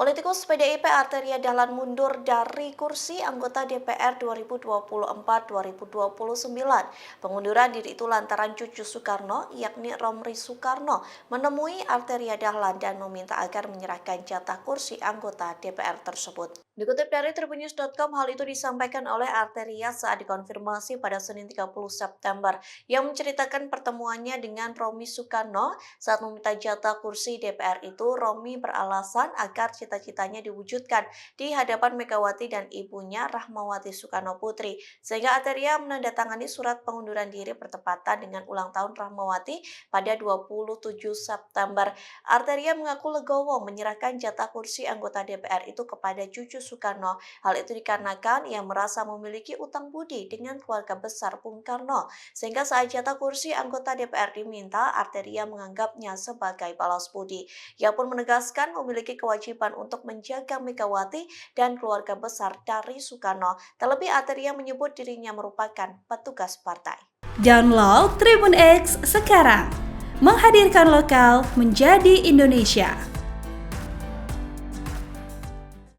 Politikus PDIP Arteria Dahlan mundur dari kursi anggota DPR 2024-2029. Pengunduran diri itu lantaran cucu Soekarno, yakni Romri Soekarno, menemui Arteria Dahlan dan meminta agar menyerahkan jatah kursi anggota DPR tersebut. Dikutip dari Tribunnews.com, hal itu disampaikan oleh Arteria saat dikonfirmasi pada Senin 30 September, yang menceritakan pertemuannya dengan Romi Soekarno saat meminta jatah kursi DPR itu. Romi beralasan agar cita-citanya diwujudkan di hadapan Megawati dan ibunya Rahmawati Soekarno Putri, sehingga Arteria menandatangani surat pengunduran diri bertepatan dengan ulang tahun Rahmawati pada 27 September. Arteria mengaku legowo menyerahkan jatah kursi anggota DPR itu kepada cucu Soekarno. Hal itu dikarenakan ia merasa memiliki utang budi dengan keluarga besar Bung Karno, sehingga saat jatah kursi anggota DPR diminta, Arteria menganggapnya sebagai balas budi. Ia pun menegaskan memiliki kewajiban untuk menjaga Megawati dan keluarga besar dari Soekarno. Terlebih Arteria menyebut dirinya merupakan petugas partai. Download Tribun X sekarang, menghadirkan lokal menjadi Indonesia.